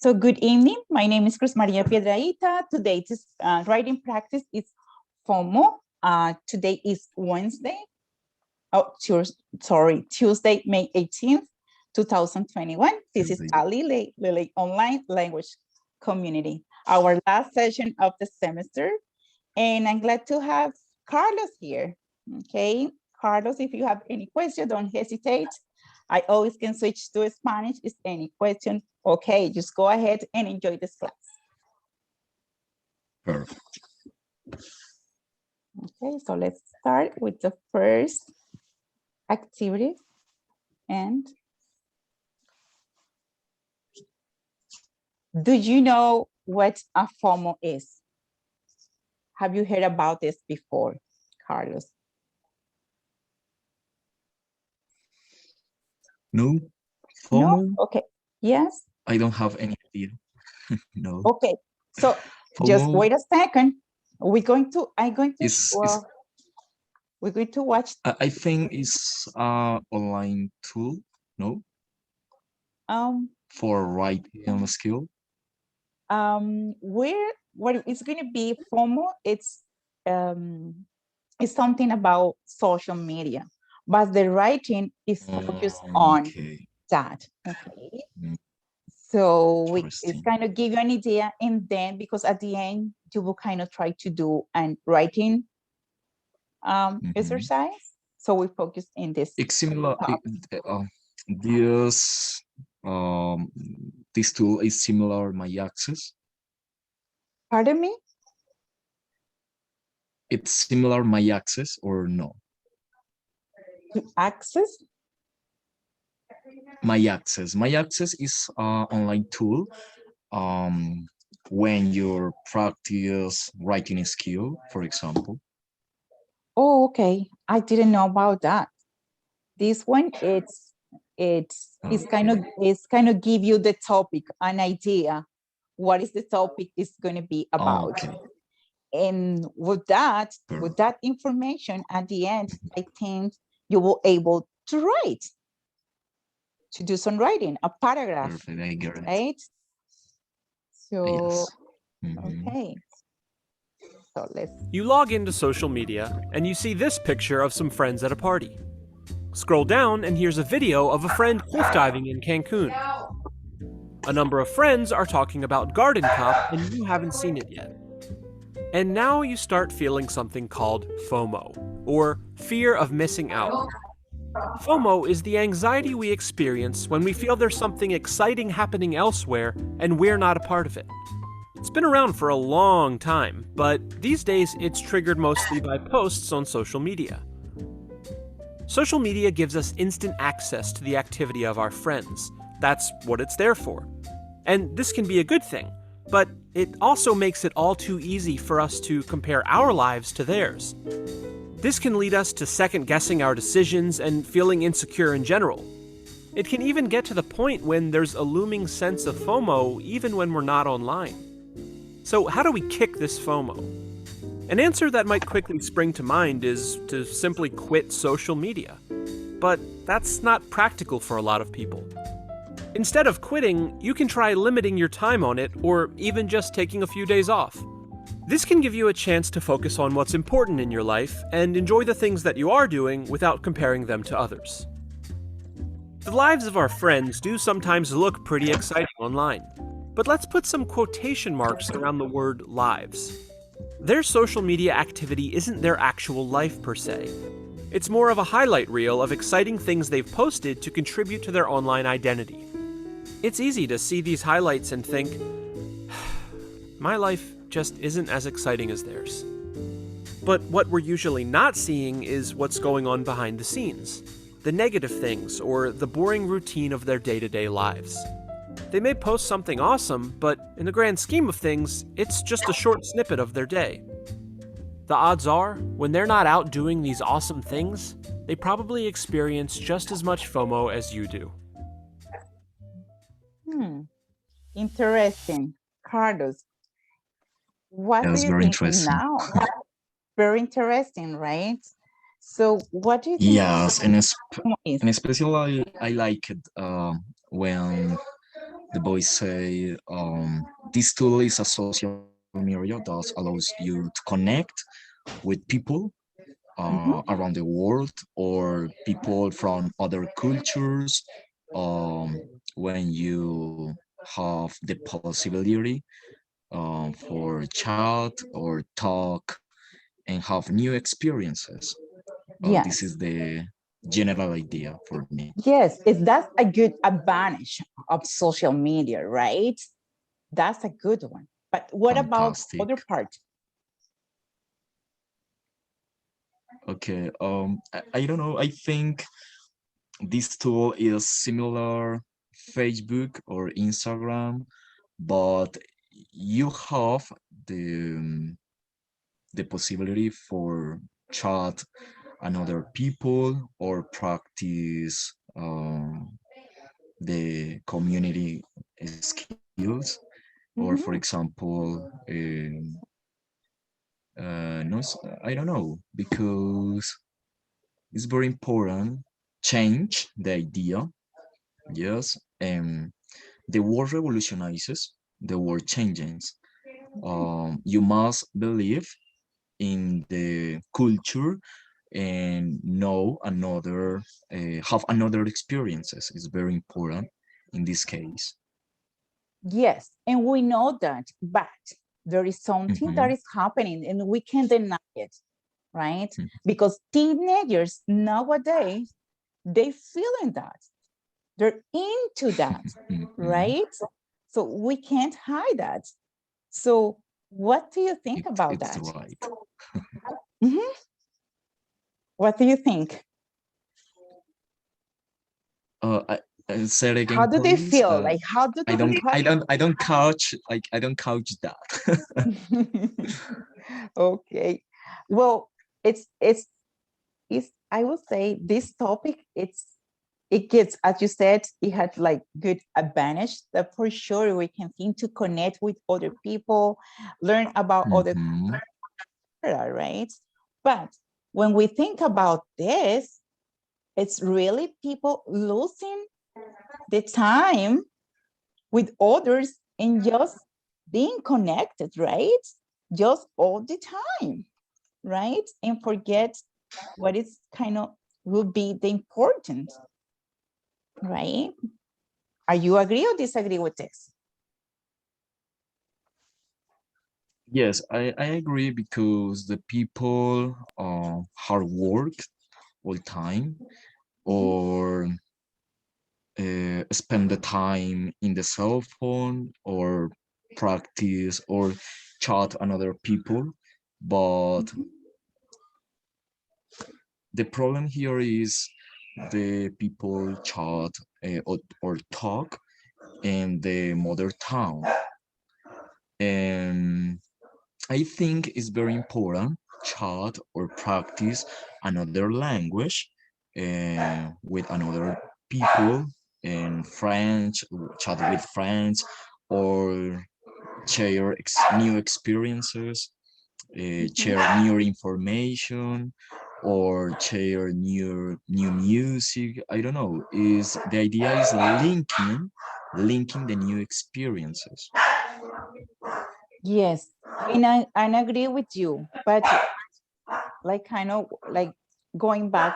So good evening. My name is Cruz Maria Piedrahita. Today's writing practice is FOMO. Today is Wednesday. Tuesday, May 18th, 2021. This is Ali Lily Online Language Community, our last session of the semester. And I'm glad to have Carlos here. Okay, Carlos, if you have any question, don't hesitate. I always can switch to Spanish if any question. Okay, just go ahead and enjoy this class. Perfect. Okay, so let's start with the first activity. And do you know what a FOMO is? Have you heard about this before, Carlos? No. FOMO? No? Okay. Yes? I don't have any idea. No. Okay. So FOMO just wait a second. We're going to watch. I think it's online tool, no? For writing skill. What it's going to be FOMO, it's something about social media, but the writing is focused on that. Okay. So it's kind of give you an idea, and then because at the end you will kind of try to do an writing exercise. So we focus in this. It's similar. This tool is similar My Access. Pardon me? It's similar My Access or no? Access? My Access. My Access is an online tool when you practice writing skill, for example. Oh, okay. I didn't know about that. This one, it's kind of give you the topic, an idea. What is the topic is going to be about? Okay. And with that information at the end, I think you will able to write, to do some writing, a paragraph. Perfect, I get it. Right? So, yes. Okay. So You log into social media and you see this picture of some friends at a party. Scroll down and here's a video of a friend cliff diving in Cancun. A number of friends are talking about Garden Cup and you haven't seen it yet. And now you start feeling something called FOMO, or fear of missing out. FOMO is the anxiety we experience when we feel there's something exciting happening elsewhere and we're not a part of it. It's been around for a long time, but these days it's triggered mostly by posts on social media. Social media gives us instant access to the activity of our friends. That's what it's there for. And this can be a good thing, but it also makes it all too easy for us to compare our lives to theirs. This can lead us to second-guessing our decisions and feeling insecure in general. It can even get to the point when there's a looming sense of FOMO even when we're not online. So how do we kick this FOMO? An answer that might quickly spring to mind is to simply quit social media. But that's not practical for a lot of people. Instead of quitting, you can try limiting your time on it or even just taking a few days off. This can give you a chance to focus on what's important in your life and enjoy the things that you are doing without comparing them to others. The lives of our friends do sometimes look pretty exciting online, but let's put some quotation marks around the word lives. Their social media activity isn't their actual life per se. It's more of a highlight reel of exciting things they've posted to contribute to their online identity. It's easy to see these highlights and think, my life just isn't as exciting as theirs. But what we're usually not seeing is what's going on behind the scenes, the negative things or the boring routine of their day-to-day lives. They may post something awesome, but in the grand scheme of things, it's just a short snippet of their day. The odds are, when they're not out doing these awesome things, they probably experience just as much FOMO as you do. Interesting. Carlos, what That's do you very think interesting. now? Very interesting, right? So what do you think? Yes, and especially I like it when the boys say this tool is a social media that allows you to connect with people Mhm. around the world or people from other cultures. When you have the possibility for chat or talk and have new experiences. This Yes. is the general idea for me. Yes, that's a good advantage of social media, right? That's a good one. But what about Fantastic. other part? Okay. I don't know. I think this tool is similar Facebook or Instagram, but you have the possibility for chat another people or practice the community skills, or for Mhm. example, no, I don't know, because it's very important change the idea. Yes, the world revolutionizes, the world changes. You must believe in the culture and know another, have another experiences. Is very important in this case. Yes, and we know that, but there is something that Mhm, is happening and we can't deny it, right? Because teenagers nowadays, they feeling that. They're into that, mhm. right? So we can't hide that. So what do you think about It's that? right. Mhm. What do you think? Say it How again, do they please. feel? Like how do I they don't, I don't, I don't couch like I don't couch that. Okay. Well, it's I will say this topic, it gets, as you said, it had like good advantage that for sure we can think to connect with other people, learn about other Mhm, culture, right? But when we think about this, it's really people losing the time with others and just being connected, right? Just all the time, right? And forget what is kind of will be the important, right? Are you agree or disagree with this? yes, I agree because the people hard work all time Mhm. or spend the time in the cell phone or practice or chat another people. But Mhm. the problem here is the people chat or talk in the mother tongue. And I think it's very important chat or practice another language with another people in French, chat with friends, or share new experiences, Mhm. share new information, or share new music. I don't know. Is the idea is linking the new experiences. Yes, and I agree with you, but like kind of like going back,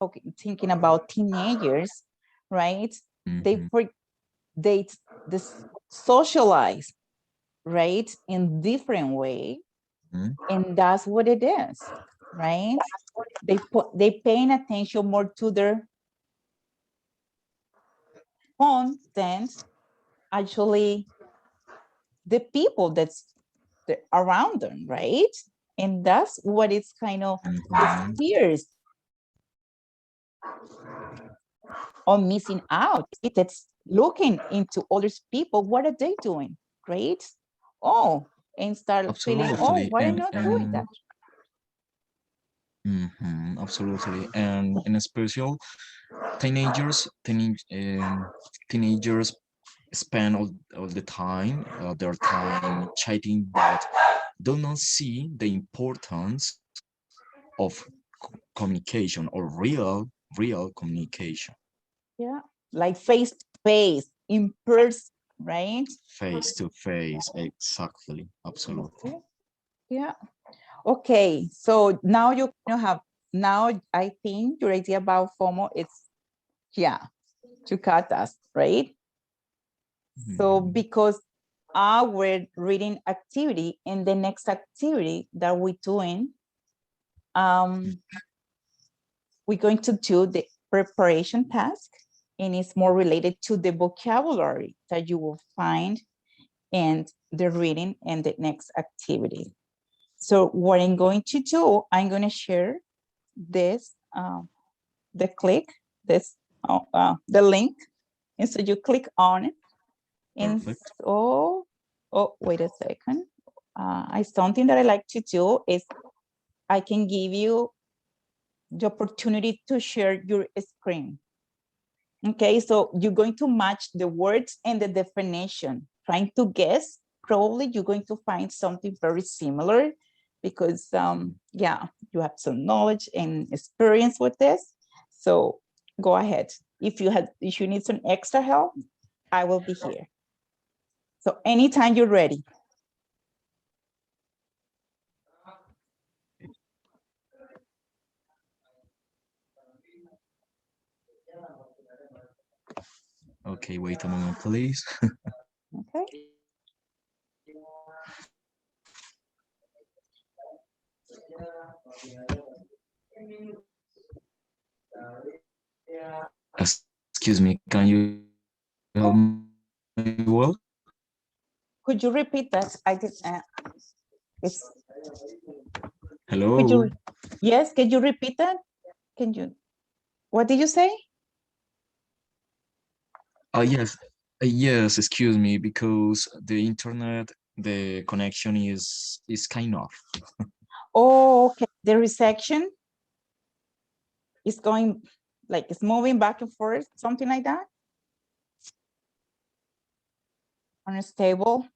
okay, thinking about teenagers, right? They Mhm, for they this socialize, right, in different way, mhm, and that's what it is, right? They paying attention more to their phone than actually the people around them, right? And that's what it's kind of the mhm. fears on missing out. It's looking into others people. What are they doing? Great. Oh, and start feeling, oh, Absolutely, why are and not doing and that? absolutely, and in special, teenagers spend all the time their time chatting, but do not see the importance of communication or real communication. Yeah, like face to face, in person. right? Face to face, exactly, absolutely. Yeah. Okay, so now you have, now I think your idea about FOMO is, yeah, to cut us, right? So Mhm. because our reading activity and the next activity that we're doing, we're going to do the preparation task, and it's more related to the vocabulary that you will find in the reading and the next activity. So what I'm going to do, I'm going to share this, the click, this, the link. And so you click on it. And Perfect. so, oh, wait a second. Something that I like to do is I can give you the opportunity to share your screen. Okay, so you're going to match the words and the definition, trying to guess. Probably you're going to find something very similar because, yeah, you have some knowledge and experience with this. So go ahead. If you need some extra help, I will be here. So anytime you're ready. Okay, wait a moment, please. Okay. Excuse me, can you help me well? Could you repeat that? I did. It's, could Hello? you? Yes. Can you repeat that? Can you? What did you say? Yes, yes, excuse me, because the internet, the connection is kind of. Oh, okay. The resection is going, like it's moving back and forth, something like that. Unstable.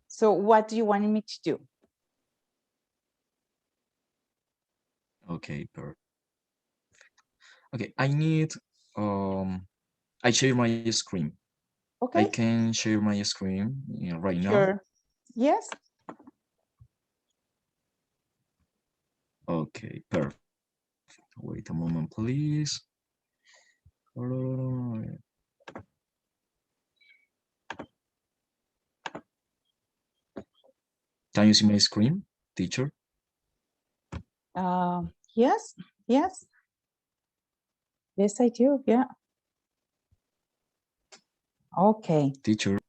So what do you want me to do? Okay, perfect. Okay, I need I share my screen. I Okay. can share my screen right now. Sure. Yes. Okay, perfect. Wait a moment, please. Can you see my screen, teacher? Yes. Yes. Yes, I do. Yeah. Okay. Teacher.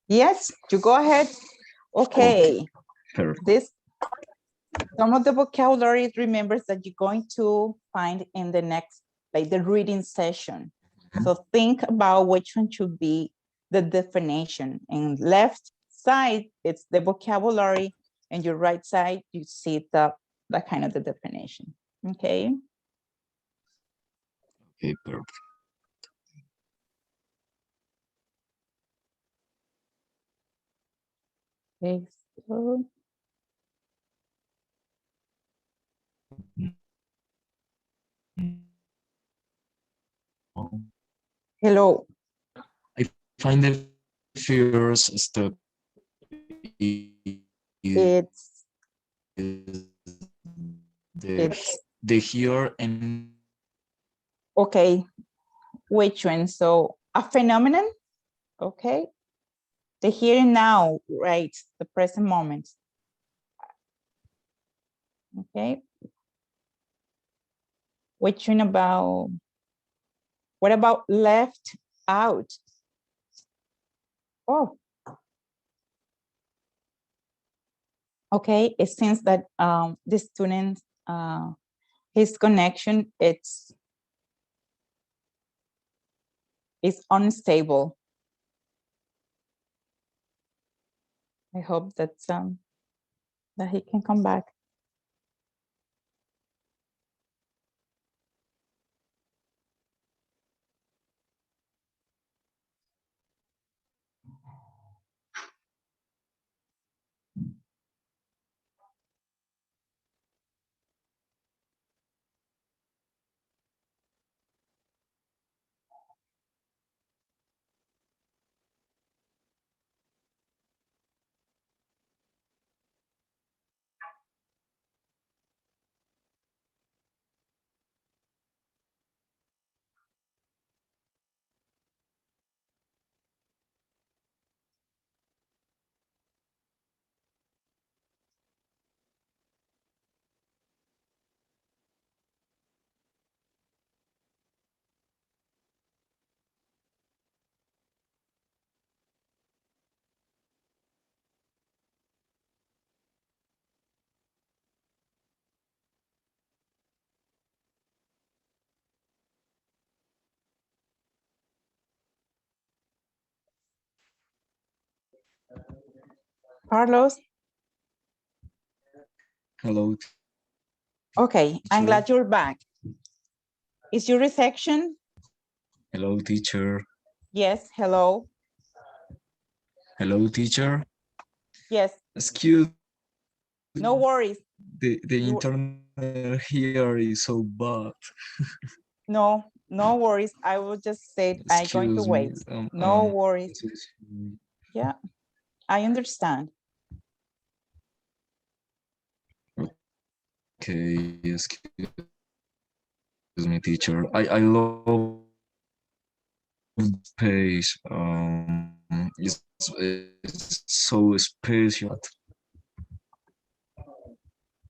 Yes. You go ahead. Okay, Okay. perfect. This, some of the vocabulary, remembers that you're going to find in the next, like the reading session. So think about which one should be the definition. And left side, it's the vocabulary, and your right side, you see the kind of the definition. Okay. Okay, perfect. Okay. So, hello. I find the first step is It's the it's the here and okay. Which one? So a phenomenon. Okay. The here and now, right? The present moment. Okay. Which one about, what about left out? Oh, okay. It seems that the student, his connection, is unstable. I hope that he can come back. Carlos? Hello, Okay, I'm teacher. glad you're back. Is your reception? Hello, teacher. Yes, hello. Hello, teacher. Yes, Excuse, no worries. the You, internet here is so bad. no worries. I will just say I'm going to Excuse me. wait. No worries. So sorry. Yeah, I understand. Okay, excuse me, teacher. I love space. It's so special.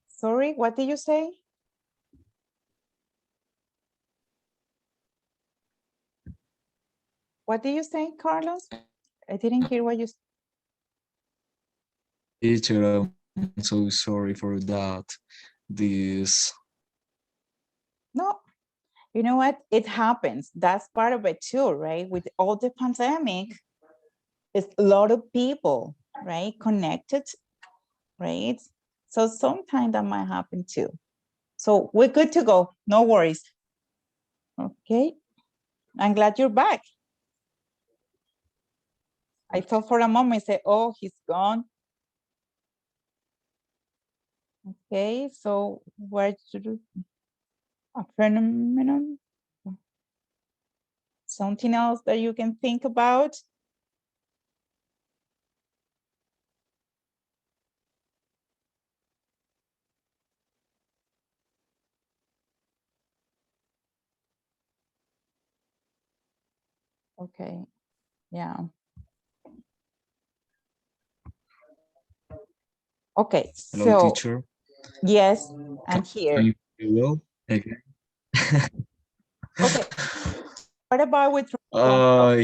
Sorry, what did you say? What did you say, Carlos? I didn't hear what you said. Teacher, I'm so sorry for that. This. No, you know what? It happens. That's part of it too, right? With all the pandemic, it's a lot of people, right? Connected, right? So sometimes that might happen too. So we're good to go. No worries. Okay. I'm glad you're back. I thought for a moment, I said, oh, he's gone. Okay, so where to a phenomenon? Something else that you can think about? Okay, yeah. Okay, Hello, so teacher. yes, I'm Can here. you hear me well? Again. Okay, what about with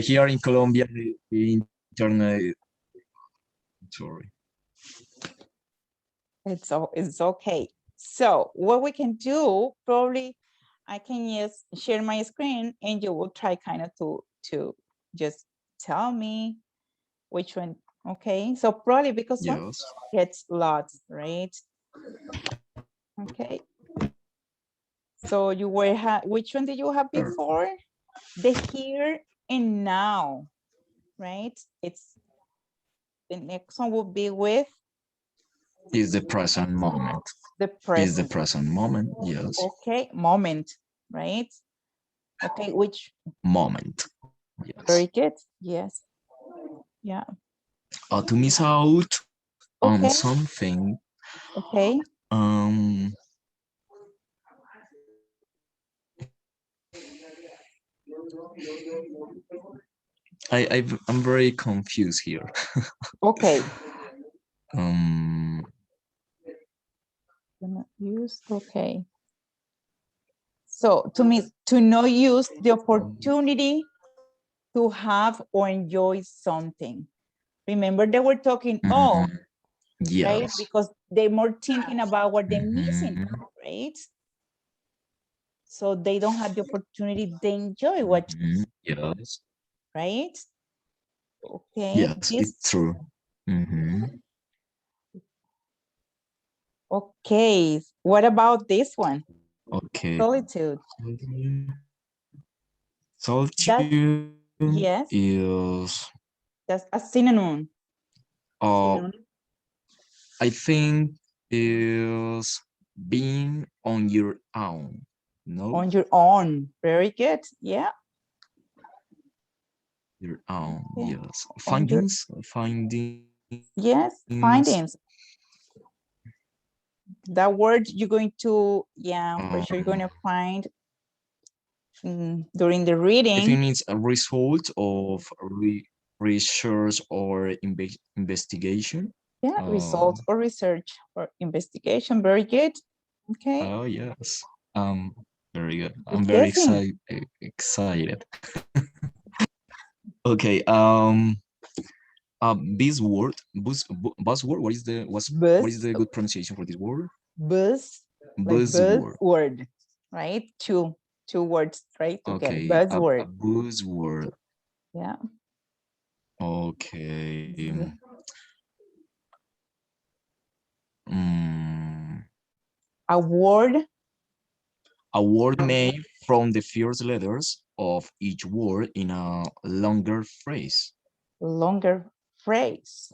Here in Colombia, the internet. Sorry. it's okay. So what we can do, probably I can just share my screen and you will try kind of to just tell me which one. Okay, so probably because one Yes. gets lots, right? Okay. So you were which one did you have Sure. before? The here and now, right? It's the next one will be with Is the present moment. the Is the present. present moment. Yes. Okay, moment, right? Okay, which Moment. Yes. very good. Yes. Yeah. To miss out on Okay. something. Okay. Um. I'm very confused here. Okay. Um. Use. Okay. So to not use the opportunity to have or enjoy something. Remember they were talking, oh, right? Yes. Because they're more thinking about what they're missing, Mhm. right? So they don't have the opportunity to enjoy what, Yes. right? Okay. Yes, This, it's true. Mhm. okay. What about this one? Okay. Solitude. That, Solitude yes, is that's a synonym. uh Synonym. I think is being on your own. No, On your own. Very good. Yeah. your own. Okay. Yes. On your, Findings. yes, findings. That word you're going to, yeah, for sure you're going Um, to find during the I reading. think it's a result of research or investigation. Yeah, results or research or investigation. Very good. Okay. Oh yes. Very good. Good I'm very guessing. excited. Okay. Buzzword. What is Buzz, the good pronunciation for this word? buzz, like Buzzword. buzzword, right? Two words, right? Together. Okay, a Buzzword. buzzword. Yeah. Okay. A word, A word made from the first letters of each word in a longer phrase. longer phrase.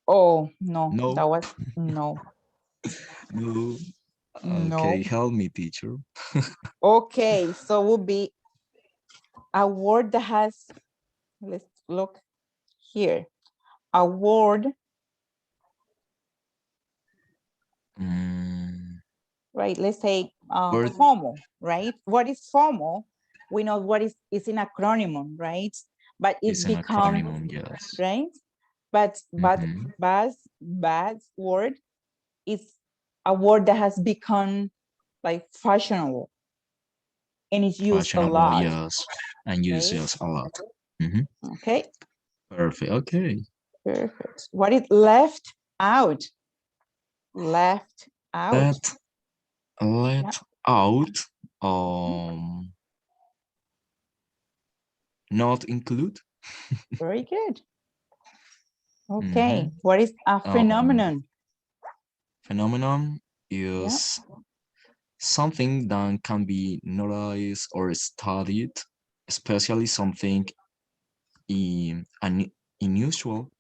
Oh, no, No, that was, no, no. no. Okay, help me, teacher. Okay, so would be a word that has, let's look here. A word, Mm, right? Let's say word FOMO, right? What is FOMO? We know what is it's an acronym, right? But it's is an become, acronym, yes. right? But Mhm. bad word is a word that has become like fashionable and it's used a Fashionable, lot, yes. And use right? yes a lot. Mhm. Okay, Perfect. Okay. perfect. What is left out? Left out. Let Yeah, let out um not include. very good. Okay, Mhm. what is a Um phenomenon? phenomenon Yeah, is something that can be noticed or studied, especially something unusual.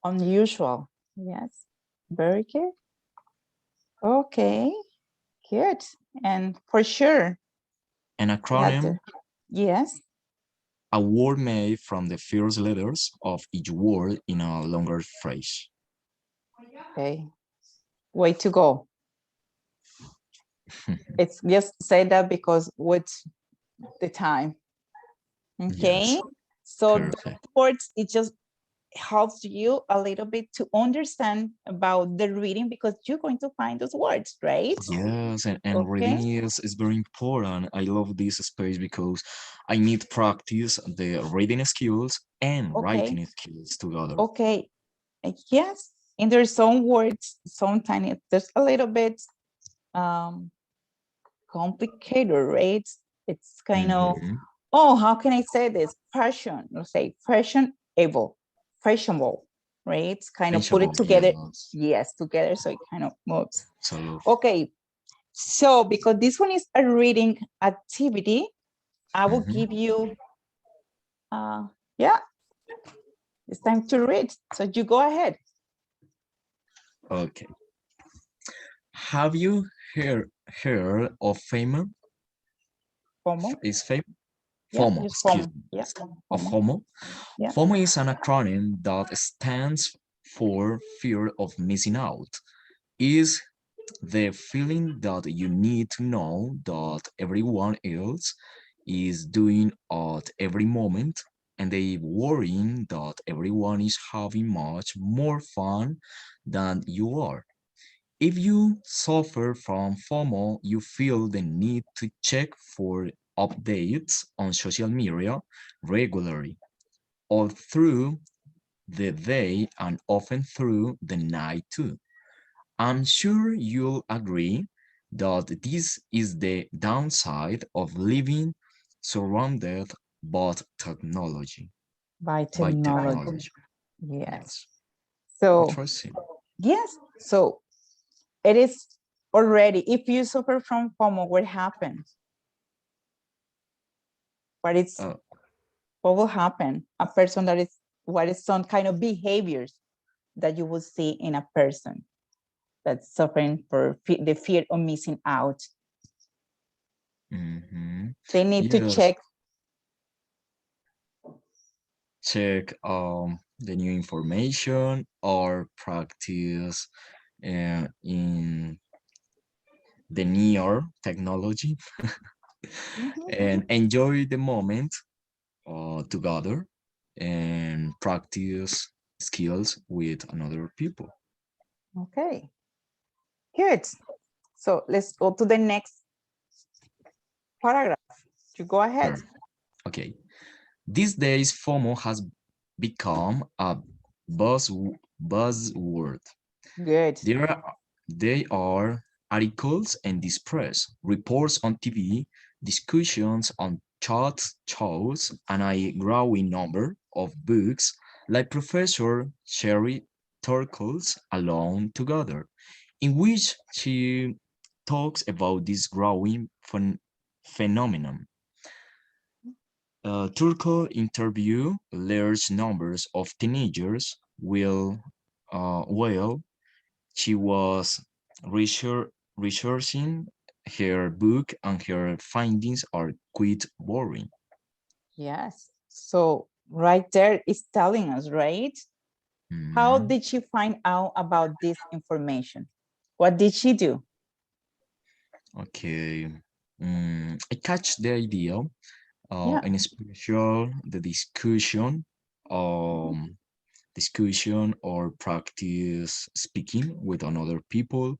unusual. Yes, very good. Okay, good. And for sure, An we had to, acronym, yes, a word made from the first letters of each word in a longer phrase. okay, way to go. It's just say that because with the time. Yes, Okay, so the perfect. words, it just helps you a little bit to understand about the reading because you're going to find those words, right? Yes, and Okay, reading is very important. I love this space because I need practice the reading skills and okay, writing skills together. okay. Yes, and there's some words, sometimes there's a little bit um complicated, right? It's kind of, Mhm. oh, how can I say this? Fashion, let's say fashionable, right? It's kind of put it Reachable, together, yes. yes, together, so it kind of moves. So, Okay, so because this one is a reading activity, I will mhm. give you, yeah, it's time to read. So you go ahead. Okay. Have you heard of FOMO? FOMO, Is FOMO? yeah, FOMO, just excuse FOMO, me. yeah, Of FOMO, FOMO? yeah. FOMO is an acronym that stands for fear of missing out. Is the feeling that you need to know that everyone else is doing at every moment, and the worrying that everyone is having much more fun than you are. If you suffer from FOMO, you feel the need to check for updates on social media regularly, all through the day and often through the night too. I'm sure you'll agree that this is the downside of living surrounded by technology. By By technology, technology, yes. yes. So, Interesting. yes, so it is already, if you suffer from FOMO, what happens? What is, Uh, what will happen? A person that is, what is some kind of behaviors that you will see in a person that's suffering for the fear of missing out? mhm. They need to Yes, check, check the new information or practice in the near technology mhm, and enjoy the moment together and practice skills with another people. okay, good. So let's go to the next paragraph. You go ahead. Perfect. Okay. These days, FOMO has become a buzz buzzword. Good. There they are articles and press, reports on TV, discussions on chat shows, and a growing number of books like Professor Sherry Turkle's Alone Together, in which she talks about this growing phenomenon. Turco interview large numbers of teenagers while she was researching her book, and her findings are quite boring. Yes. So right there is telling us, right? How Mhm. did she find out about this information? What did she do? Okay. I catch the idea. Yeah. In special, the discussion or practice speaking with another people,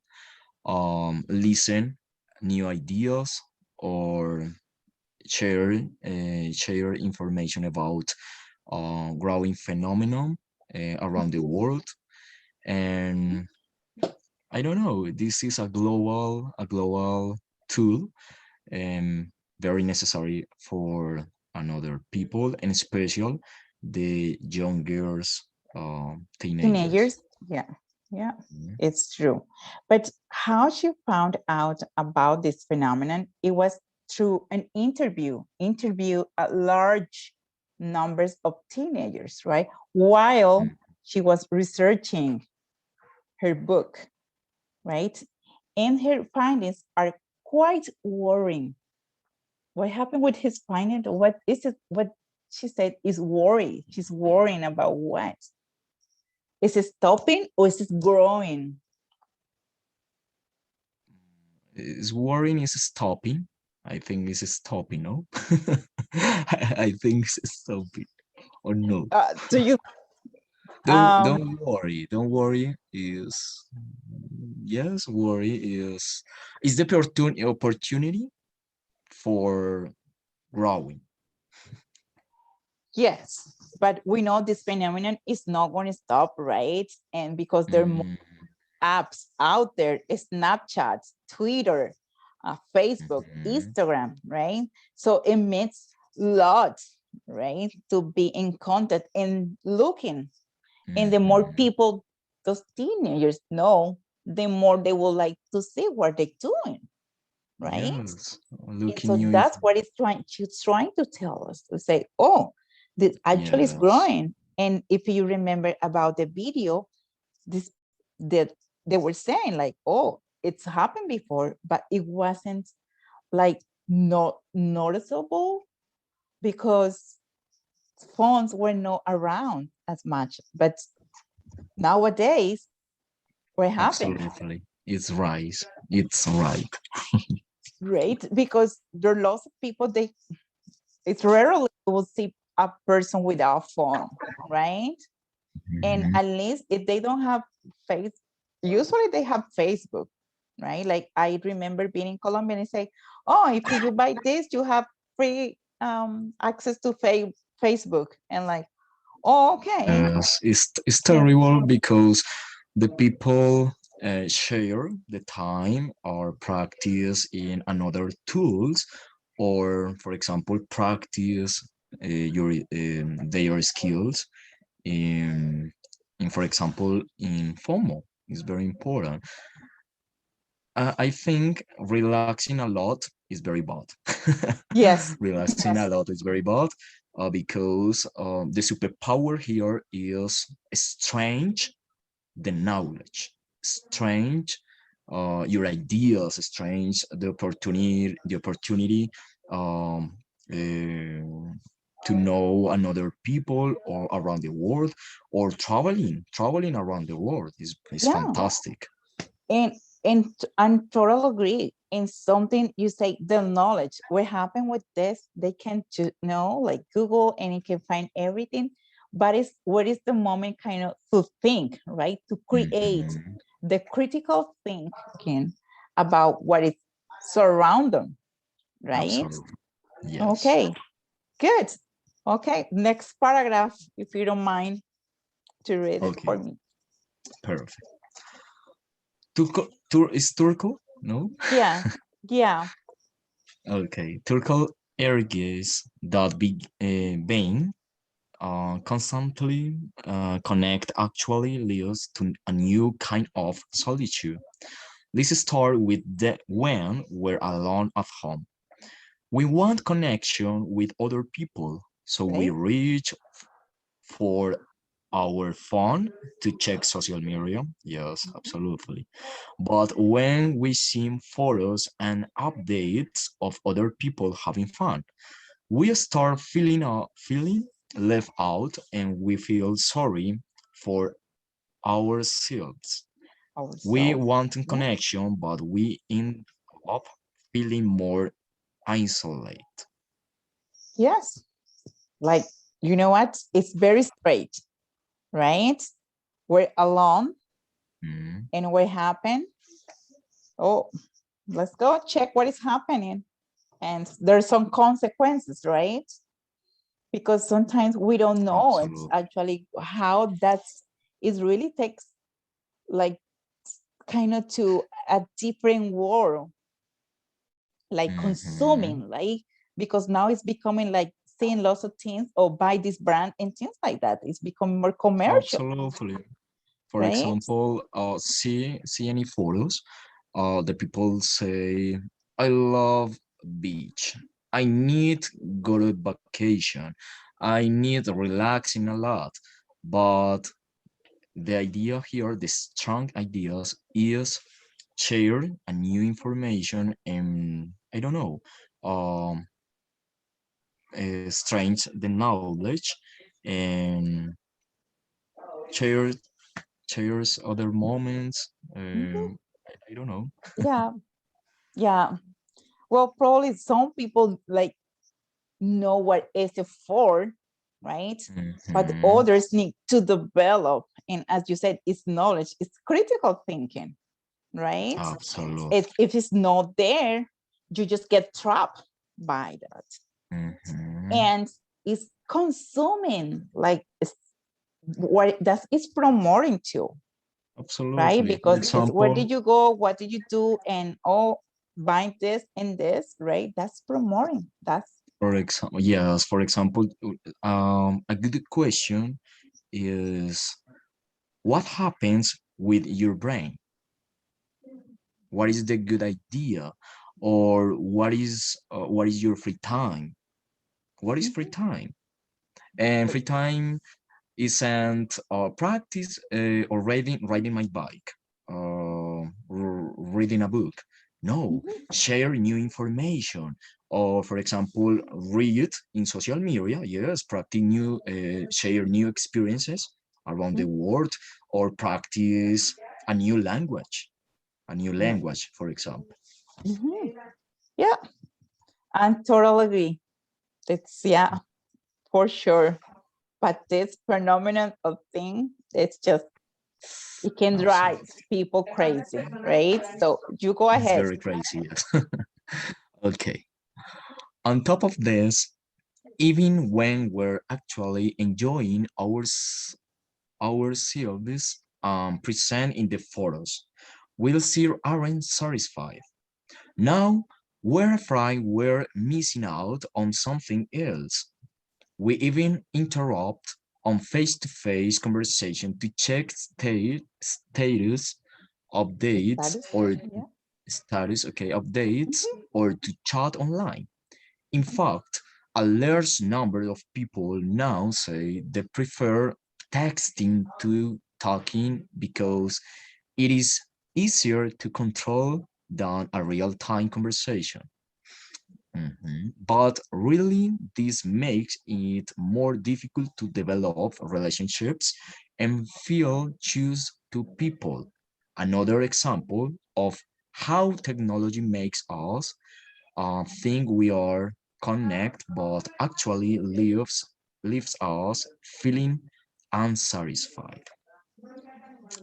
listen new ideas, or share information about growing phenomenon around the world. And I don't know, this is a global tool, and very necessary for another people, and especially the younger teenagers. Teenagers. Yeah. Yeah. Mhm. It's true. But how she found out about this phenomenon, it was through an interview a large numbers of teenagers, right? While she was researching her book, right? And her findings are quite worrying. What happened with his finding? What is it? What she said is worry. She's worrying about what? Is it stopping or is it growing? Is worrying is stopping. I think this is stopping, no? I think it's stopping, or no. Do you Don't um don't worry. Don't worry is, yes, worry is the opportunity for growing. yes, but we know this phenomenon is not going to stop, right? And because there are more Mhm, apps out there, Snapchat, Twitter, Facebook, mhm, Instagram, right? So it means lots, right? To be in contact and looking. And the more mhm. people those teenagers know, the more they will like to see what they're doing, right? Yes, And looking so new. that's what she's trying to tell us to say, oh, this actually is Yes. growing. And if you remember about the video, this that they were saying like, oh, it's happened before, but it wasn't like not noticeable because phones were not around as much. But nowadays, what happened? Absolutely. It's right. It's right. Right? Because there are lots of people, it's rarely you will see a person without phone, right? And Mhm. at least if they don't have face, usually they have Facebook, right? Like I remember being in Colombia and say, oh, if you buy this, you have free access to Facebook. And like, oh, okay. Yes, it's Yeah. terrible because the people share the time or practice in another tools, or for example practice their skills in for example in FOMO is very important. I think relaxing a lot is very bad. Yes. Relaxing a Yes. lot is very bad, because the superpower here is strange the knowledge, strange your ideas, strange the opportunity um, to know another people or around the world, or traveling around the world is Yeah. fantastic. And and totally agree. In something you say, the knowledge. What happened with this? They can know, like Google, and it can find everything. But it's what is the moment kind of to think, right? To create Mhm. the critical thinking about what is surround them, right? Absolutely. Yes. Okay, good. Okay, next paragraph, if you don't mind to read it for Okay. me. Perfect. Turco? No? Yeah, yeah. Okay. Turco urges that being constantly connect actually leads to a new kind of solitude. Let's start with the when we're alone at home. We want connection with other people, so we Right? reach for our phone to check social media. Yes, absolutely. But when we see photos and updates of other people having fun, we start feeling left out, and we feel sorry for ourselves. We Ourselves. want Yeah. connection, but we end up feeling more isolated. Yes. Like, you know what? It's very straight, right? We're alone Mm, and what happened? Oh, let's go check what is happening. And there's some consequences, right? Because sometimes we don't know it's absolutely. actually how that's it really takes like kind of to a different world, like Mhm. consuming, like because now it's becoming like seeing lots of things or buy this brand and things like that. It's becoming more commercial, Absolutely. For right? example, see any photos. The people say, "I love beach. I need go to vacation. I need relaxing a lot." But the idea here, the strong ideas, is share a new information and I don't know, um, strange the knowledge and share shares other moments. Mhm. I don't know. Yeah, yeah. Well, probably some people like know what is it for, right? But Mhm. others need to develop. And as you said, it's knowledge, it's critical thinking, right? Absolutely. It's if it's not there, you just get trapped by that. Mhm. And it's consuming, like it's what that is promoting to, right? Absolutely. For Because it's where example, did you go, what did you do, and oh, buying this and this, right? That's promoting. That's yes, for example, a good question is what happens with your brain? What is the good idea? Or what is your free time? What is free Mhm. time? And free time isn't practice or riding my bike, reading a book. No, Mhm. share new information. Or, for example, read in social media. Yes, practice new, share new experiences around the Mhm. world, or practice a new Yeah. language, for example. Mhm. Yeah, I'm totally agree. It's yeah, for sure. But this phenomenon of thing, it's just it can drive Absolutely, people crazy, right? So you go it's ahead. very crazy. Yes. Okay. On top of this, even when we're actually enjoying ourselves present in the photos, we'll still aren't satisfied. Now we're afraid we're missing out on something else. We even interrupt on face-to-face conversation to check status updates Status. or Yeah. status, okay, updates Mhm. or to chat online. In fact, a large number of people now say they prefer texting to talking because it is easier to control than a real-time conversation. But really, this makes it more difficult to develop relationships and feel choose to people. Another example of how technology makes us think we are connect, but actually leaves us feeling unsatisfied.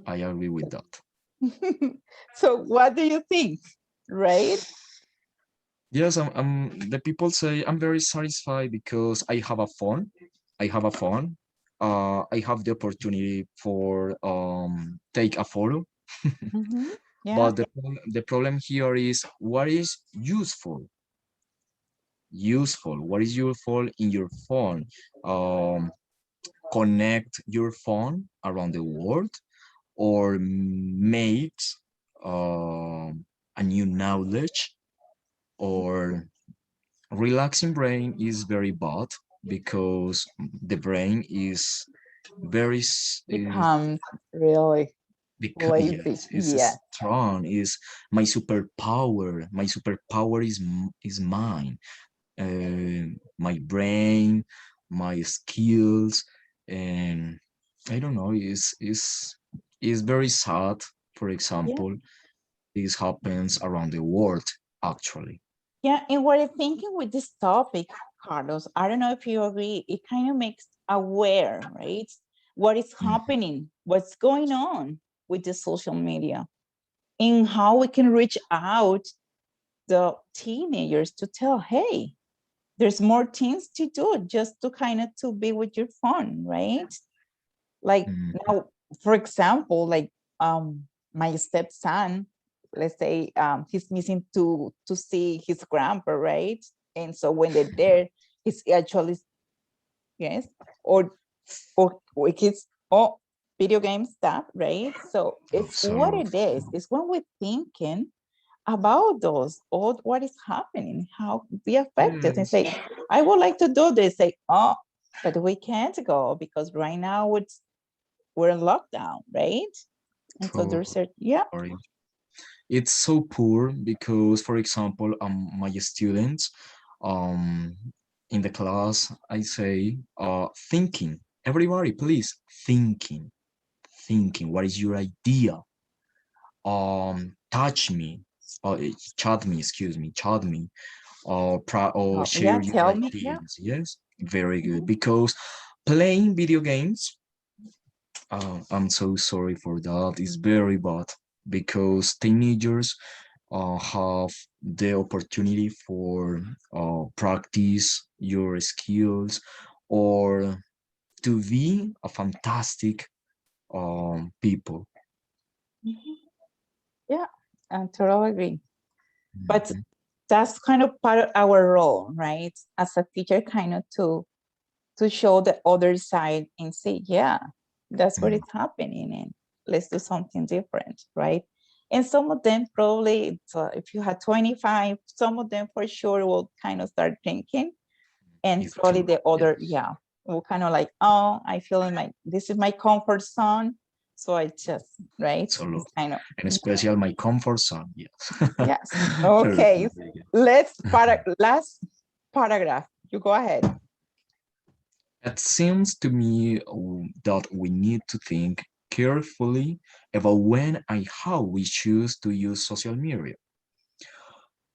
I agree with that. So what do you think? Right? Yes, the people say I'm very satisfied because I have a phone. I have a phone. I have the opportunity for take a photo. Mhm. Yeah. But the problem here is what is useful. Useful. What is useful in your phone? Um, Connect your phone around the world or makes a new knowledge, or relaxing brain is very bad because the brain is very Becomes really lazy. yes, Yeah. is strong, is my superpower. My superpower is is mine. My brain, my skills, and I don't know, is very sad. For Yeah. example, this happens around the world actually. Yeah. And what I'm thinking with this topic, Carlos, I don't know if you agree, it kind of makes aware, right? What is Mm, happening, what's going on with the social media, and how we can reach out the teenagers to tell, hey, there's more things to do just to kind of to be with your phone, right? Like mm, now, for example, like my stepson, let's say he's missing to see his grandpa, right? And so when they're there, he's actually, yes, or or kids, oh, video game stuff, right? So it's what observe. it is. It's when we're thinking about those, or what is happening, how we affected, and Yes, say, I would like to do this. Say, oh, but we can't go because right now we're in lockdown, right? And so totally. there's a, yeah. It's so poor because, for example, my students, um, in the class, I say, thinking. Everybody, please, thinking, thinking. What is your idea? Touch me, or chat me. Excuse me, chat me, or Oh, yeah, share your tell me, yeah. ideas. Yes, very good. Mhm. Because playing video games, I'm so sorry for that. It's very bad because teenagers have the opportunity for practice your skills or to be a fantastic people. Mhm. Yeah, I totally agree. But Mhm. that's kind of part of our role, right? As a teacher, kind of to show the other side and say, yeah, that's what Mm, is happening, and let's do something different, right? And some of them probably, if you had 25, some of them for sure will kind of start thinking, and it's probably true. the other, Yes, yeah, will kind of like, oh, I feel in my, this is my comfort zone, so I just, right? absolutely. It's kind of, And especially my comfort zone. Yes. yes. Perfect. Okay, Very good. last paragraph, you go ahead. It seems to me that we need to think carefully about when and how we choose to use social media.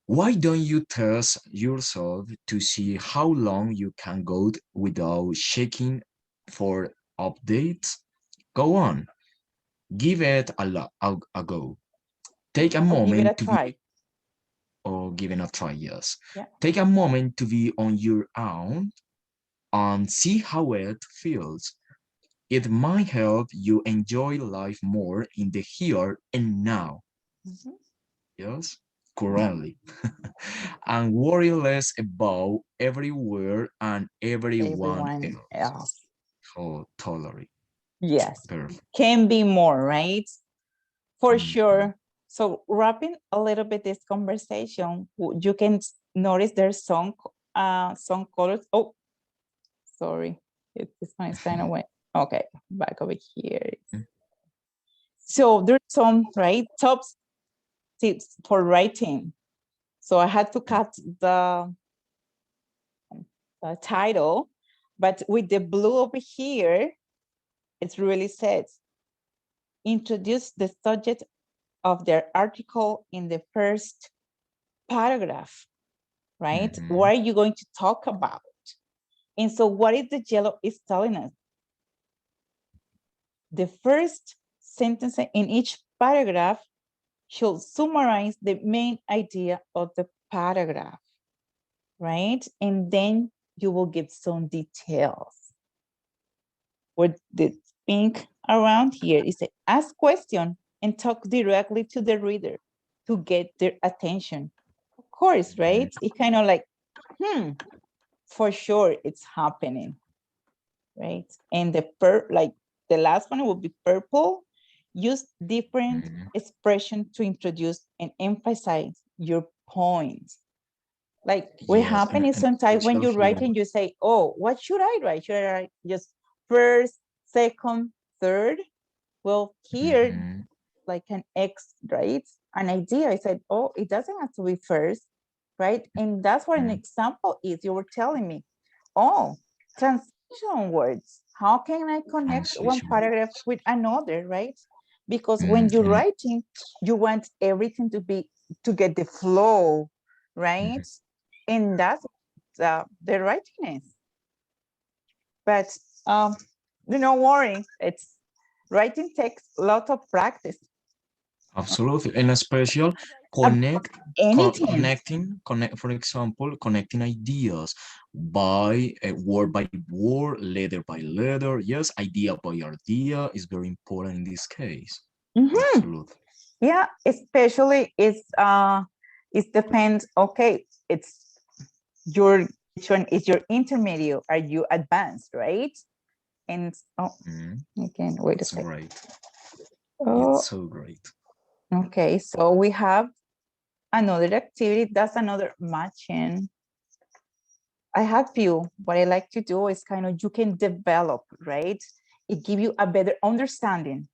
Why don't you test yourself to see how long you can go without checking for updates? Go on, give it a go. Take a Or give it a moment to be, try. or give it a try, yes. Yeah. Take a moment to be on your own and see how it feels. It might help you enjoy life more in the here and now. Mhm. Yes, currently. And worry less about everywhere and everyone Everyone else. else. Oh, totally. Yes. Perfect. Can be more, right? For Mhm. sure. So wrapping a little bit this conversation, you can notice there's some colors. Oh, sorry. This one is kind of wet. Okay, back over here. So there's some, right, top tips for writing. So I had to cut the title, but with the blue over here, it really says, introduce the subject of their article in the first paragraph, right? What Mhm. are you going to talk about? And so what is the yellow is telling us? The first sentence in each paragraph should summarize the main idea of the paragraph, right? And then you will give some details. With the pink around here is a ask question and talk directly to the reader to get their attention. Of course, right? It kind of like, for sure it's happening, right? And like the last one will be purple. use different expression to introduce and emphasize your point. Like what Yes, happens is sometimes when you write and you say, oh, what should I write? Should I write just first, second, third? Well, here, like an X, right? An idea, I said, oh, it doesn't have to be first, right? And that's what an example is. You were telling me, oh, transition words. How can I connect one Transition paragraph words. with another, right? Because when you're writing, you want everything to get the flow, right? And that's the writing is. But do not worry, it's writing takes a lot of practice. Absolutely, and especially Anything. for example, connecting ideas by word, letter by letter. Yes, idea by idea is very important in this case. Absolutely. Yeah, especially it depends. Okay, it's which one is your intermediate? Are you advanced, right? And again, wait a second. Great. Oh, It's so great. okay, so we have another activity. That's another matching. I have few. What I like to do is kind of you can develop, right? It gives you a better understanding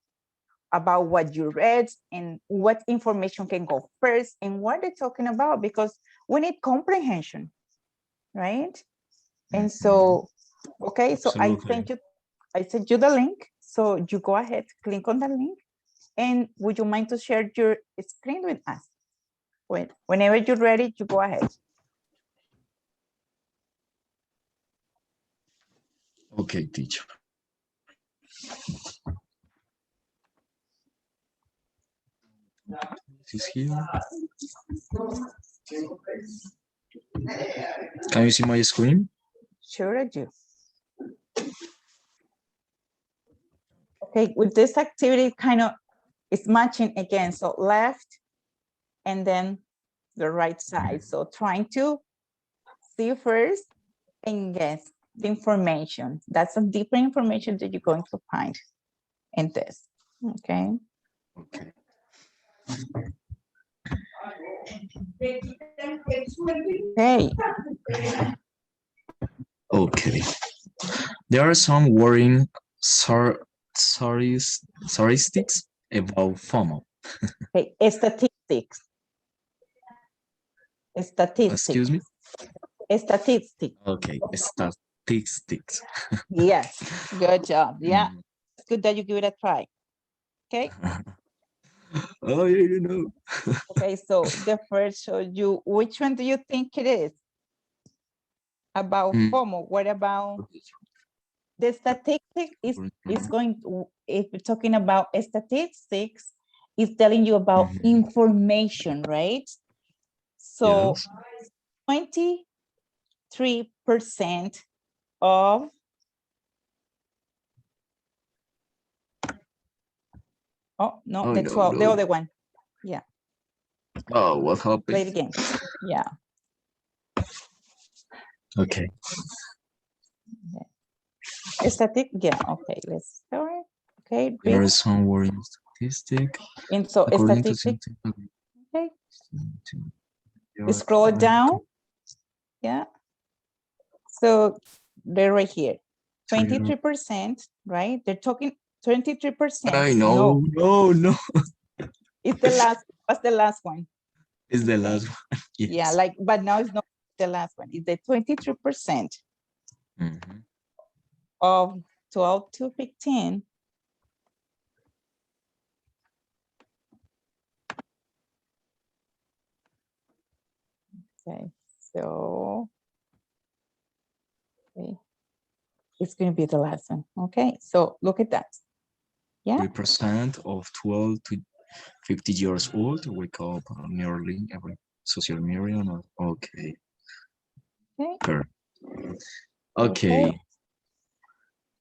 about what you read and what information can go first and what they're talking about, because we need comprehension, right? And so, okay, so Absolutely. I sent you the link. So you go ahead, click on the link. And would you mind to share your screen with us? Whenever you're ready, you go ahead. Okay, teacher. This is here. Can you see my screen? Sure I do. Okay, with this activity, kind of it's matching again. So left and then the right side. So trying to see first and guess the information. That's some deeper information that you're going to find in this. Okay. Okay. Hey. Okay. There are some worrying statistics about FOMO. Okay. Statistics. Excuse me? Statistics. Okay, statistics. Yes. Good job. Yeah. It's good that you give it a try. Okay. Oh, yeah, you know. Okay. So the first show you, which one do you think it is? About FOMO. What about the statistic is going to, if we're talking about statistics, it's telling you about information, right? So 23% of the 12, the other one. Yeah. Oh, what happened? Play it again. Yeah. Okay. Static, yeah, okay, let's start. Okay, There is some worrying statistic. And so According to statistic, okay. Your Scroll down. Yeah. So they're right here. 23%, right? They're talking 23%. I know. No. It's the last, what's the last one? It's the last one. Yes. Yeah, like, but now it's not the last one. It's the 23% of 12 to 15. Okay, so okay. It's going to be the last one. Okay, so look at that. Yeah. 3% of 12 to 50 years old wake up nearly every social media. Okay. Okay.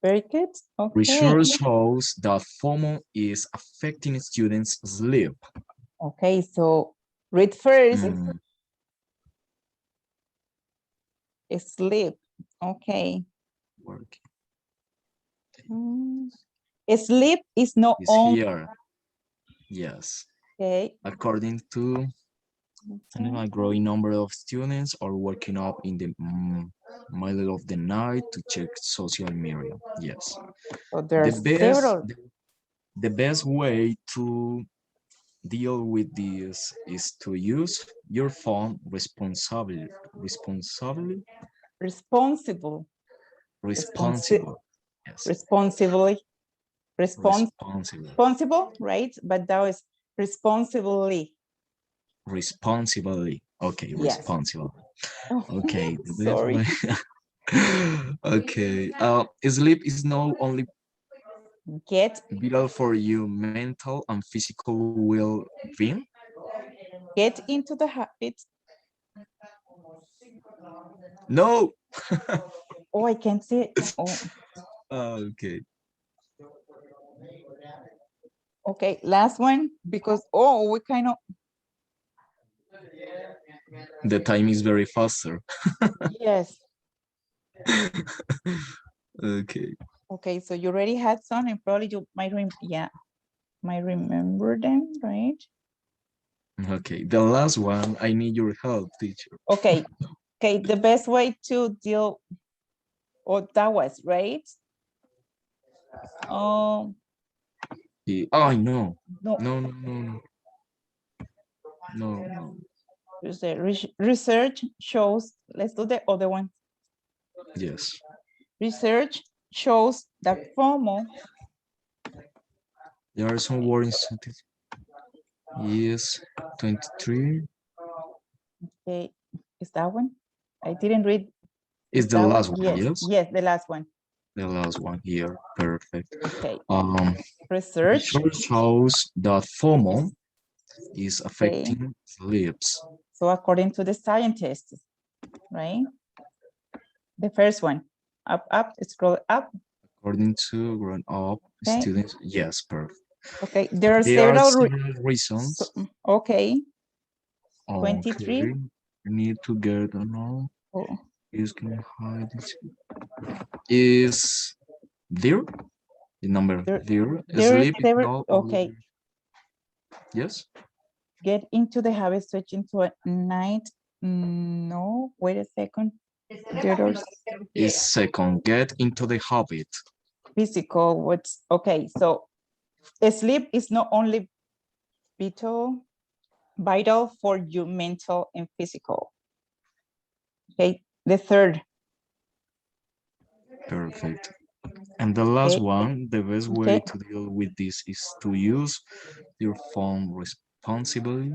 Very good. Okay. Research shows that FOMO is affecting students' sleep. Okay, so read first. Sleep. Okay. Sleep is not only here. Yes. Okay. According to a growing number of students are waking up in the middle of the night to check social media. Yes. So there are The best, several. the best way to deal with this is to use your phone responsibly, Responsible. responsible. Yes, Responsibly. responsible, Responsible, right? But that was responsibly. responsibly. Okay, Yes. responsible. Oh, Okay, the best sorry. way. Okay, sleep is not only Get vital for your mental and physical well-being. into the habit. No. Oh, I can see it. Oh, Okay. okay. Last one because we kind of The time is very faster. yes. Okay. Okay, so you already had some, and probably you might might remember them, right? Okay. The last one, I need your help, teacher. Okay. Okay, the best way to deal, that was right. Oh no. No, No, no, no, no. No, no. research shows. Let's do the other one. Yes. Research shows that FOMO. There are some words. Yes. 23 Okay, is that one? I didn't read. is the that last one. Yes, Yes. yes, the last one. The last one here. Perfect. Okay. Research shows that FOMO is affecting sleeps. So according to the scientists, right? The first one, up, scroll up. According to grown up students, yes, perfect. Okay, there are There are several reasons. okay. 23. Okay. Need to get on. Oh. Is can hide this. Is there the number there? Sleep is not okay. Yes. Get into the habit, switch into a night. No, wait a second. Is second, get into the habit. Physical, what's okay? So sleep is not only vital for your mental and physical. Okay, the third. Perfect. And the last one, the best way to deal with this is to use your phone responsibly.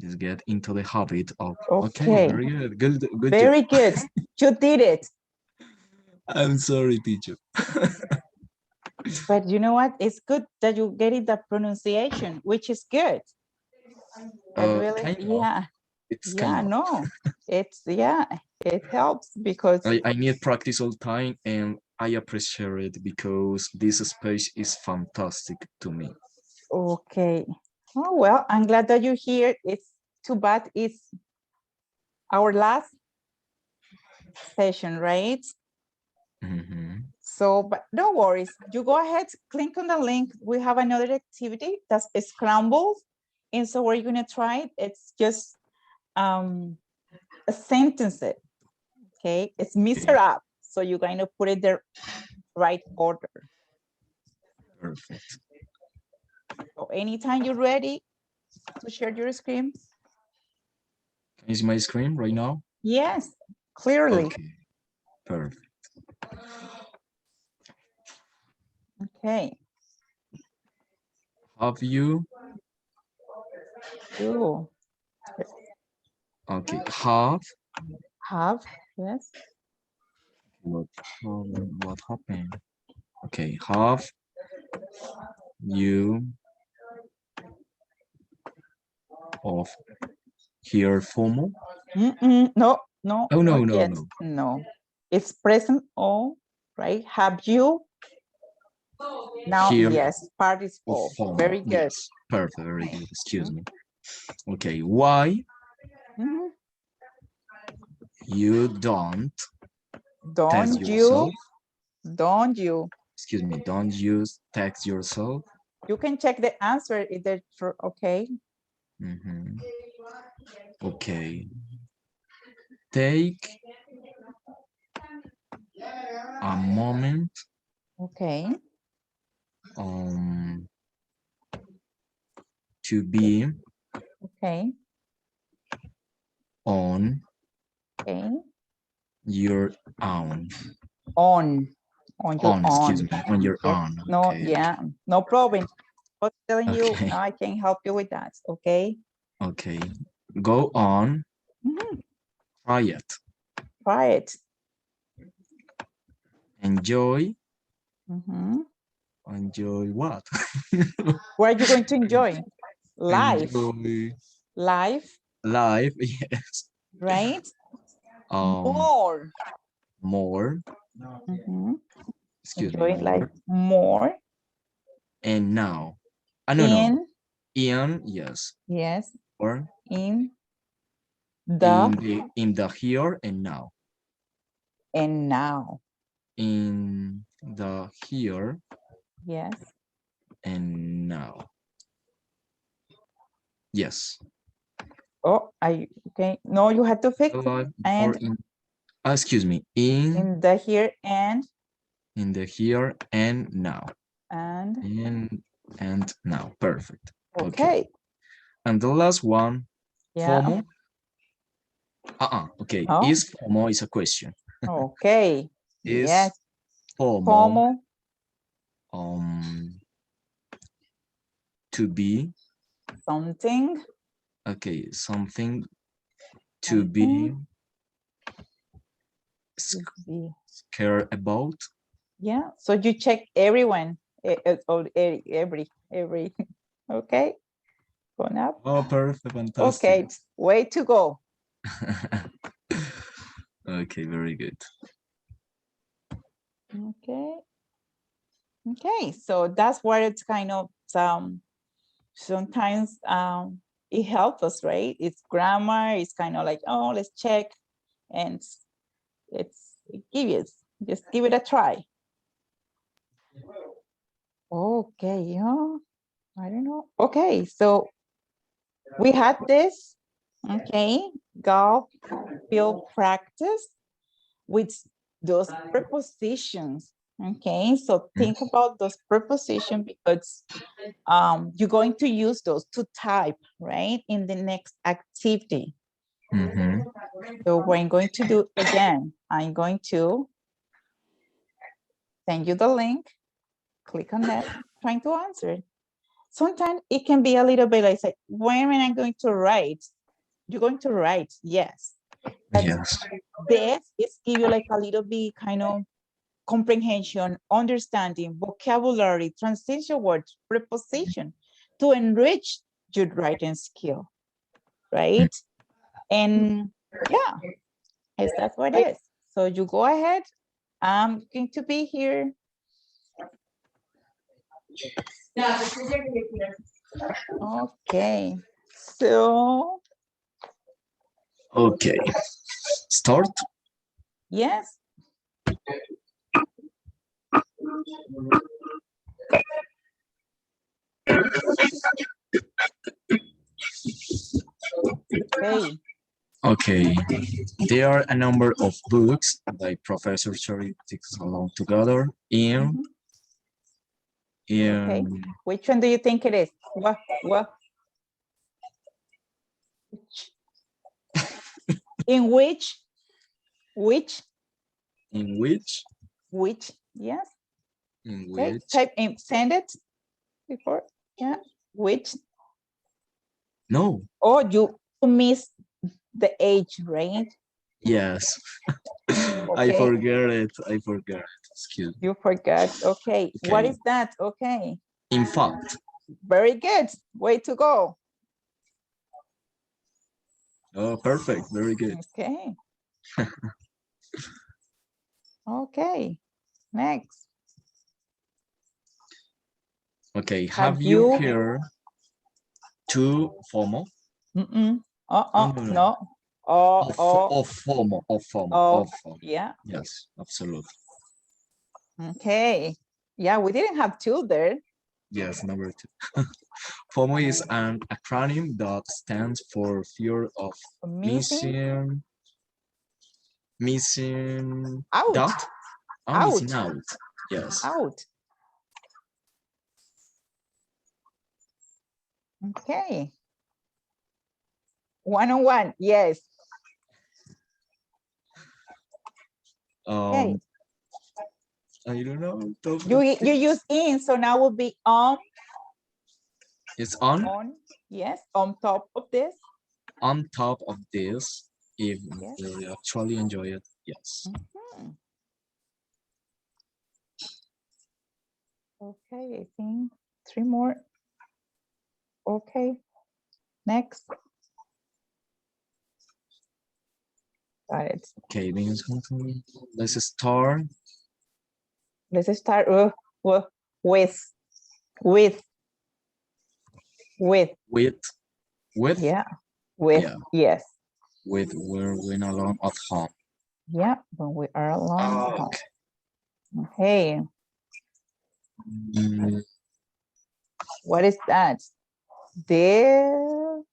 Just get into the habit of okay, very good. Good very job. Good. You did it. I'm sorry, teacher. But you know what? It's good that you get it the pronunciation, which is good. Really, kind of. It's kind of. No. It's it helps because I need practice all time, and I appreciate it because this space is fantastic to me. Okay. Oh well, I'm glad that you're here. It's too bad it's our last session, right? So, but no worries. You go ahead, click on the link. We have another activity that's scrambled. And so we're going to try it. It's just a sentence. Okay. It's Mr. Up. So you're going to put it the right order. Perfect. So anytime you're ready to share your screen. Can you see my screen right now? Yes, clearly. Okay. Perfect. Okay. Have you? Ooh. Okay. Have, yes. What happened? Okay. Have you of here FOMO? No. Oh no, no, no. No. It's present all, right? Have you? Now, here yes, participle. Very good. Yes. Perfect. Very good. Excuse me. Okay. Why you don't text yourself? Don't you? Excuse me. Don't you text yourself? You can check the answer if they're true. Okay. Mhm. Okay. Take a moment Okay. to be Okay. on Okay. your own. On your Excuse own. me, on your Yes. own. No, Okay. yeah, no problem. I was telling you, Okay. I can help you with that. Okay. Okay. Go on. Mhm. Try it. Try it. Enjoy. Mhm. Enjoy what? What are you going to enjoy? Life. Enjoy Life, life. Yes. right? Um. More. More. Mhm. Excuse me. Enjoy like More. more And now. No, no. in, In. Yes. yes, Or in the in the here and now. and now. In the here Yes. and now. Yes. Oh, I okay. No, you had to fix it. Alive or And in. Excuse me. In the here and the here and now. and And now. Perfect. okay. And the last one, Yeah. FOMO. Okay. Oh, Is FOMO is a question. okay. Is Yes. FOMO Como to be something. okay, something to be To be. scared about? Yeah. So you check everyone. Every. Okay. Going up. Oh, perfect, fantastic. Okay. Way to go. Okay, very good. Okay. Okay. So that's where it's kind of sometimes it helps us, right? It's grammar. It's kind of like, oh, let's check, and just give it a try. Okay. Yeah. I don't know. Okay. So we had this. Okay. Golf field practice with those prepositions. Okay, so think about those prepositions because you're going to use those to type, right, in the next activity. Mhm. So what I'm going to do again, I'm going to send you the link, click on that, trying to answer it. Sometimes it can be a little bit like, say, when am I going to write? You're going to write, yes. But Yes. this is give you like a little bit kind of comprehension, understanding, vocabulary, transition words, preposition to enrich your writing skill, right? And yeah, that's what it is. So you go ahead. I'm going to be here. Okay, so Okay. Start. yes. Okay. Okay. There are a number of books by Professor Cherry takes along together in Okay. Which one do you think it is? What? In which? In which? Which? Yes. In Okay. which? Type in, send it before. Yeah. Which? No. Oh, you missed the age, right? Yes. I Okay. forget it. Excuse me. You forgot. Okay. What Okay. is that? Okay. In fact. Very good. Way to go. Oh, perfect. Very good. Okay. Okay. Next. Okay. Have you heard to FOMO? No. Of FOMO. Of FOMO. Yeah. Yes, absolutely. Okay. Yeah, we didn't have two there. Yes, number two. FOMO is an acronym that stands for fear of Missing missing out, that. I'm missing out. Yes. out. Okay. 101, yes. Okay. I don't know. You use in, so now will be It's on yes, on top of this. on top of this. If Yes. they actually enjoy it, yes. Mhm. Okay, I think 3 more. Okay, next. Got it. Okay, let's start. Let's start with with With yeah, with yeah. yes, With when alone at home. yeah, when we are alone. at home. Okay. Okay, Mm, what is that? This,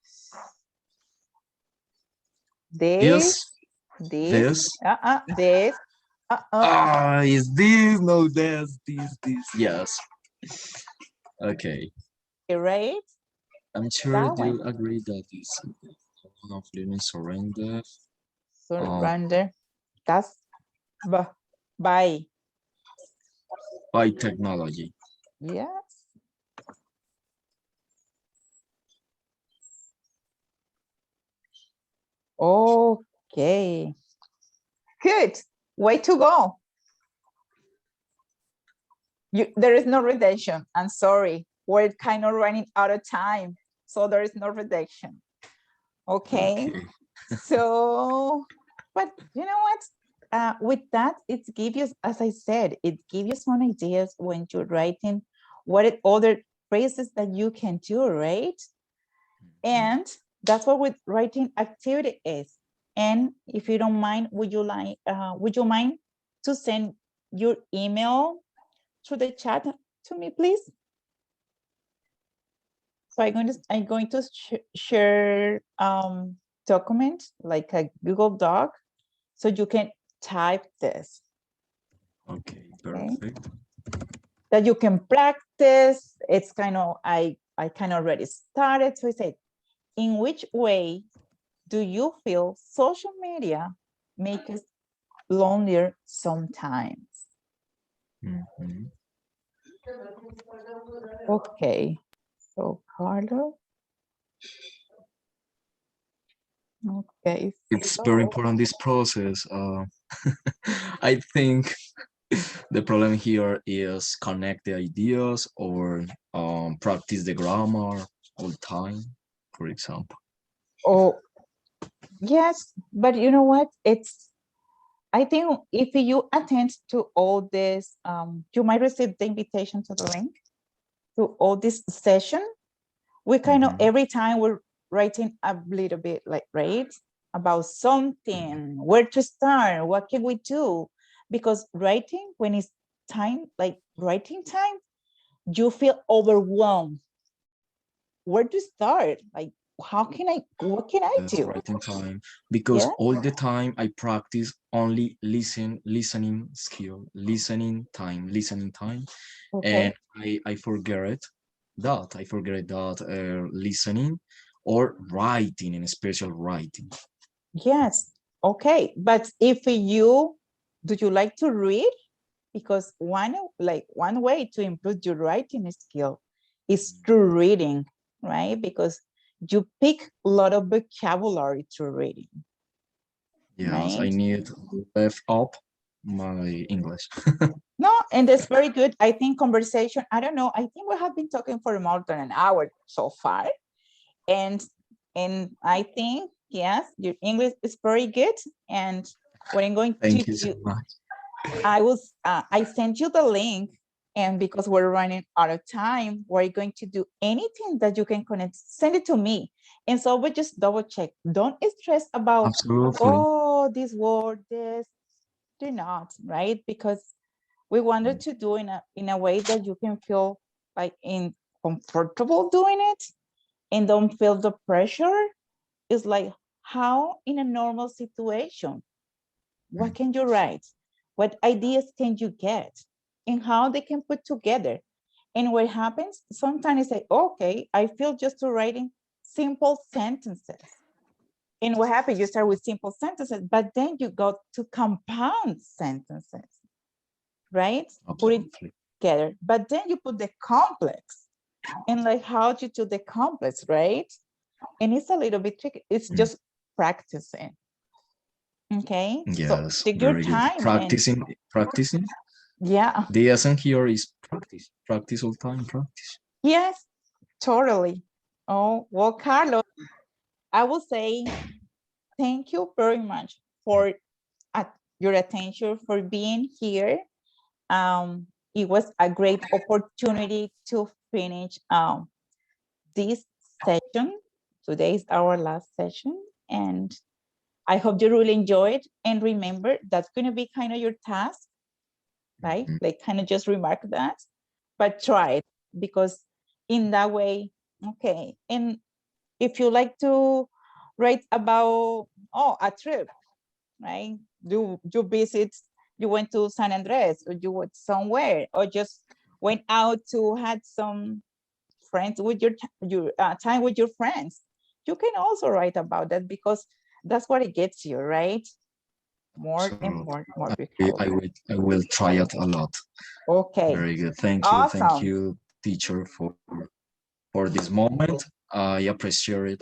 this this, this, is this no this yes. Okay. right? I'm sure That you one. agree that it's one of living surrender. Surrender. That's by. By technology. Yes. Okay. Good. Way to go. There is no redaction. I'm sorry. We're kind of running out of time. So there is no redaction. Okay. So, but you know what? With that, it gives you, as I said, it gives you some ideas when you're writing what other phrases that you can do, right? And that's what with writing activity is. And if you don't mind, would you mind to send your email through the chat to me, please? So I'm going to share document like a Google Doc, so you can type this. Okay, perfect. That you can practice. It's kind of I kind of already started. So I said, in which way do you feel social media make us lonelier sometimes? Okay, so Carlo. Okay. It's very important, this process. I think the problem here is connect the ideas or practice the grammar all the time, for example. Oh, yes, but you know what? I think if you attend to all this, you might receive the invitation to the link to all this session. We kind of every time we're writing a little bit like, right? About something, where to start, what can we do? Because writing, when it's time, like writing time, you feel overwhelmed. Where to start? Like, what can I do? Writing time, because all the time I practice only listening skill, listening time, Okay. and I forget that listening or writing, and special writing. Yes. Okay. But if do you like to read? Because one way to improve your writing skill is through reading, right? Because you pick a lot of vocabulary through reading. Yes, right? I need to lift up my English. No, and that's very good. I think conversation, I don't know, I think we have been talking for more than an hour so far. And I think, yes, your English is very good. And what I'm going Thank to you so do, much. I sent you the link, and because we're running out of time, we're going to do anything that you can connect, send it to me. And so we just double check. Don't stress about, Absolutely. oh, this word, this, do not, right? Because we wanted to do in a way that you can feel like comfortable doing it and don't feel the pressure, it's like how in a normal situation, what can you write? What ideas can you get? And how they can put together. And what happens, sometimes I say, okay, I feel just to writing simple sentences. And what happens, you start with simple sentences, but then you go to compound sentences, right? Put it Absolutely. together, but then you put the complex and like how to do the complex, right? And it's a little bit tricky. It's just practicing. Okay, so Yes, take your very good. time and Practicing. yeah, The essence here is practice. Practice all time, practice. yes, totally. Oh, well, Carlos, I will say thank you very much for your attention, for being here. It was a great opportunity to finish this session. Today is our last session, and I hope you really enjoyed. And remember, that's going to be kind of your task, right? Like kind of just remark that, but try it, because in that way, okay. And if you like to write about, a trip, right? You visit, you went to San Andres, or you went somewhere, or just went out to had some friends with your time with your friends. You can also write about that, because that's what it gets you, right? More and Absolutely. more I will try it a lot. Okay, Very good. Thank awesome. you, teacher, for this moment. I appreciate it.